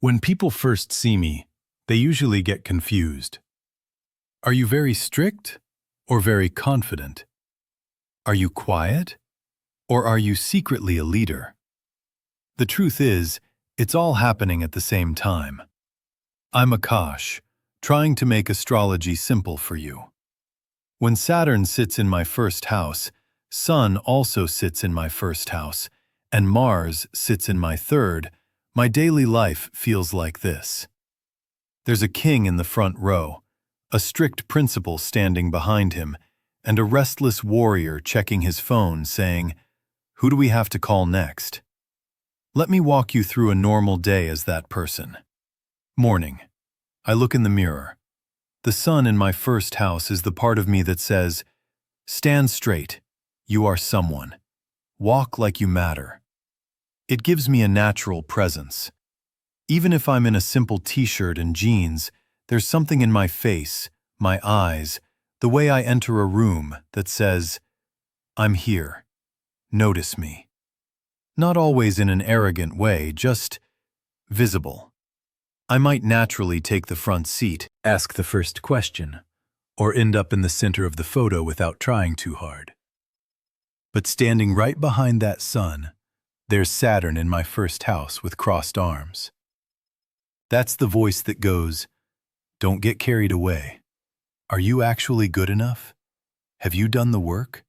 When people first see me, they usually get confused. Are you very strict or very confident? Are you quiet or are you secretly a leader? The truth is, it's all happening at the same time. I'm Akash, trying to make astrology simple for you. When Saturn sits in my first house, Sun also sits in my first house, and Mars sits in my third. My daily life feels like this. There's a king in the front row, a strict principal standing behind him, and a restless warrior checking his phone saying, "Who do we have to call next?" Let me walk you through a normal day as that person. Morning. I look in the mirror. The sun in my first house is the part of me that says, "Stand straight. You are someone. Walk like you matter." It gives me a natural presence. Even if I'm in a simple t-shirt and jeans, there's something in my face, my eyes, the way I enter a room that says, "I'm here. Notice me." Not always in an arrogant way, just visible. I might naturally take the front seat, ask the first question, or end up in the center of the photo without trying too hard. But standing right behind that sun, there's Saturn in my first house with crossed arms. That's the voice that goes, "Don't get carried away. Are you actually good enough? Have you done the work?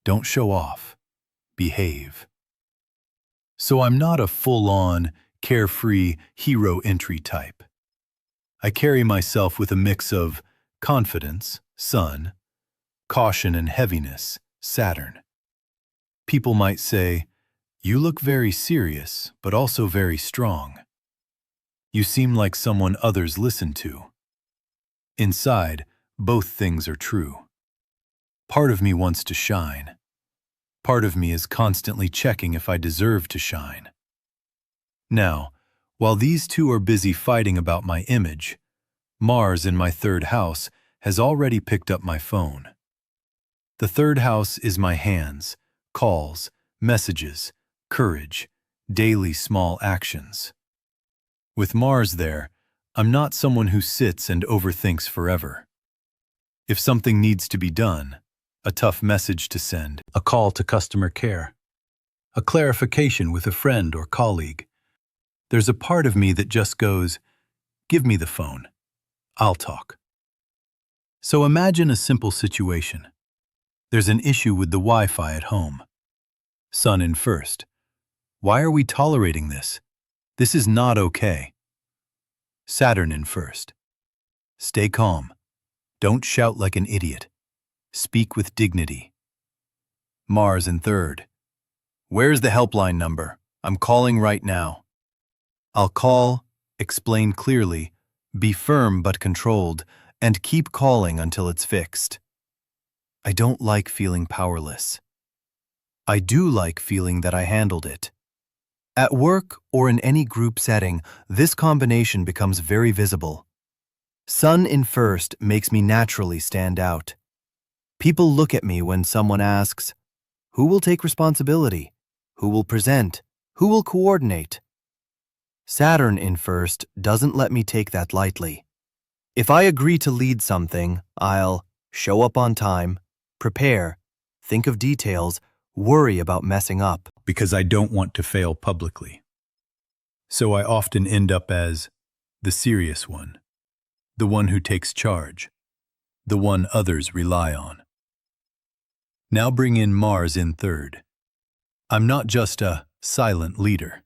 Don't show off. Behave." So I'm not a full-on, carefree hero entry type. I carry myself with a mix of confidence, Sun, caution and heaviness, Saturn. People might say, "You look very serious, but also very strong. You seem like someone others listen to." Inside, both things are true. Part of me wants to shine. Part of me is constantly checking if I deserve to shine. Now, while these two are busy fighting about my image, Mars in my third house has already picked up my phone. The third house is my hands, calls, messages, courage, daily small actions. With Mars there, I'm not someone who sits and overthinks forever. If something needs to be done, a tough message to send, a call to customer care, a clarification with a friend or colleague, there's a part of me that just goes, "Give me the phone. I'll talk." So imagine a simple situation. There's an issue with the Wi-Fi at home. Sun in first. Why are we tolerating this? This is not okay. Saturn in first. Stay calm. Don't shout like an idiot. Speak with dignity. Mars in third. Where's the helpline number? I'm calling right now. I'll call, explain clearly, be firm but controlled, and keep calling until it's fixed. I don't like feeling powerless. I do like feeling that I handled it. At work or in any group setting, this combination becomes very visible. Sun in first makes me naturally stand out. People look at me when someone asks, "Who will take responsibility? Who will present? Who will coordinate?" Saturn in first doesn't let me take that lightly. If I agree to lead something, I'll show up on time, prepare, think of details, worry about messing up. Because I don't want to fail publicly. So I often end up as the serious one, the one who takes charge, the one others rely on. Now bring in Mars in third. I'm not just a silent leader.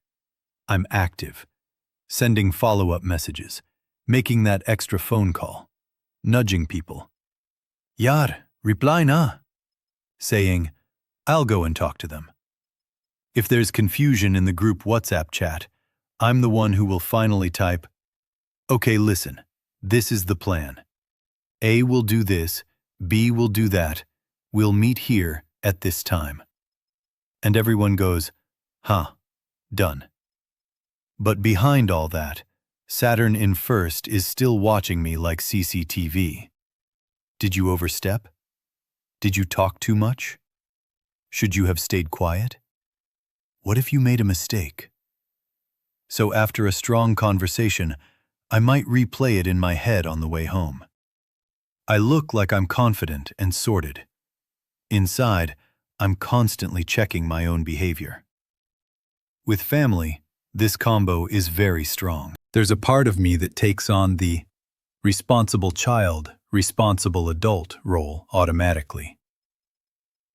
I'm active, sending follow-up messages, making that extra phone call, nudging people. "Yaar, reply na," saying, "I'll go and talk to them." If there's confusion in the group WhatsApp chat, I'm the one who will finally type, "Okay, listen, this is the plan. A will do this, B will do that, we'll meet here at this time." And everyone goes, "Huh, done." But behind all that, Saturn in first is still watching me like CCTV. Did you overstep? Did you talk too much? Should you have stayed quiet? What if you made a mistake? So after a strong conversation, I might replay it in my head on the way home. I look like I'm confident and sorted. Inside, I'm constantly checking my own behavior. With family, this combo is very strong. There's a part of me that takes on the responsible child, responsible adult role automatically.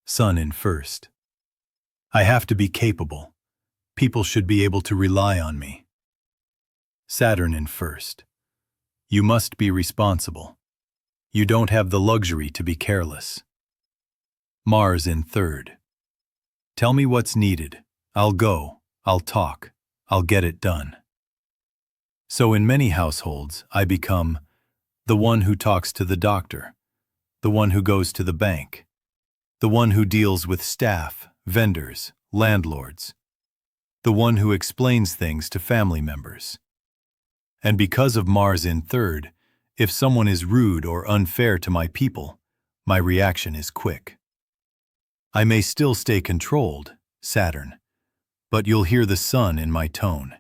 Son in first. I have to be capable. People should be able to rely on me. Saturn in first. You must be responsible. You don't have the luxury to be careless. Mars in third. Tell me what's needed. I'll go. I'll talk. I'll get it done. So in many households, I become the one who talks to the doctor, the one who goes to the bank, the one who deals with staff, vendors, landlords, the one who explains things to family members. And because of Mars in third, if someone is rude or unfair to my people, my reaction is quick. I may still stay controlled, Saturn, but you'll hear the sun in my tone.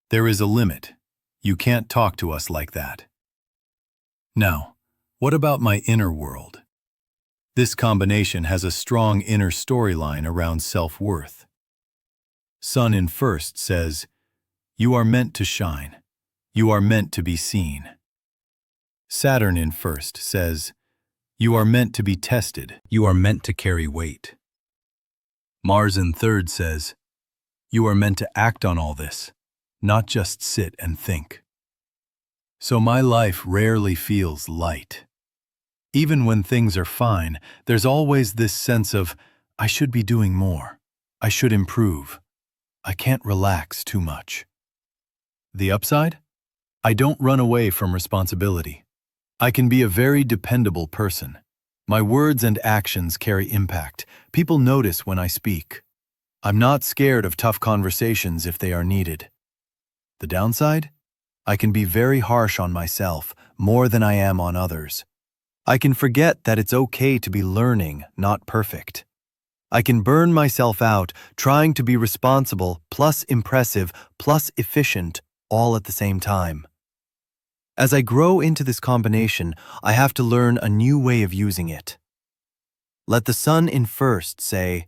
There is a limit. You can't talk to us like that. Now, what about my inner world? This combination has a strong inner storyline around self-worth. Sun in first says, you are meant to shine. You are meant to be seen. Saturn in first says, you are meant to be tested. You are meant to carry weight. Mars in third says, you are meant to act on all this, not just sit and think. So my life rarely feels light. Even when things are fine, there's always this sense of, I should be doing more. I should improve. I can't relax too much. The upside? I don't run away from responsibility. I can be a very dependable person. My words and actions carry impact. People notice when I speak. I'm not scared of tough conversations if they are needed. The downside? I can be very harsh on myself, more than I am on others. I can forget that it's okay to be learning, not perfect. I can burn myself out trying to be responsible, plus impressive, plus efficient, all at the same time. As I grow into this combination, I have to learn a new way of using it. Let the sun in first say,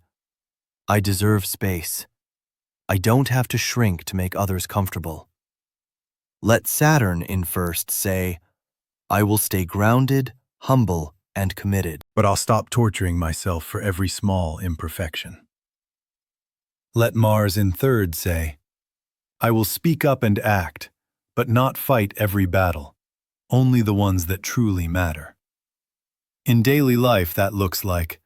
I deserve space. I don't have to shrink to make others comfortable. Let Saturn in first say, I will stay grounded, humble, and committed. But I'll stop torturing myself for every small imperfection. Let Mars in third say, I will speak up and act, but not fight every battle, only the ones that truly matter. In daily life, that looks like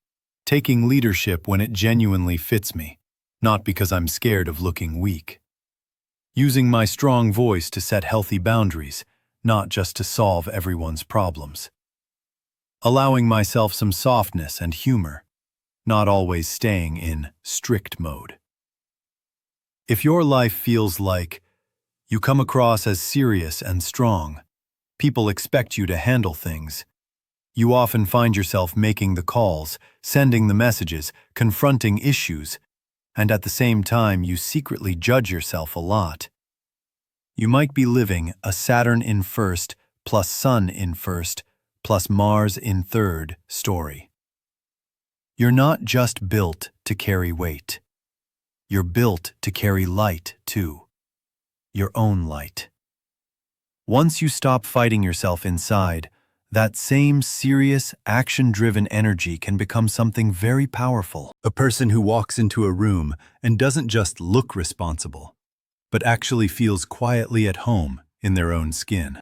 taking leadership when it genuinely fits me, not because I'm scared of looking weak. Using my strong voice to set healthy boundaries, not just to solve everyone's problems. Allowing myself some softness and humor, not always staying in strict mode. If your life feels like you come across as serious and strong, people expect you to handle things, you often find yourself making the calls, sending the messages, confronting issues, and at the same time you secretly judge yourself a lot. You might be living a Saturn in first plus Sun in first plus Mars in third story. You're not just built to carry weight. You're built to carry light too. Your own light. Once you stop fighting yourself inside, that same serious, action-driven energy can become something very powerful. A person who walks into a room and doesn't just look responsible, but actually feels quietly at home in their own skin.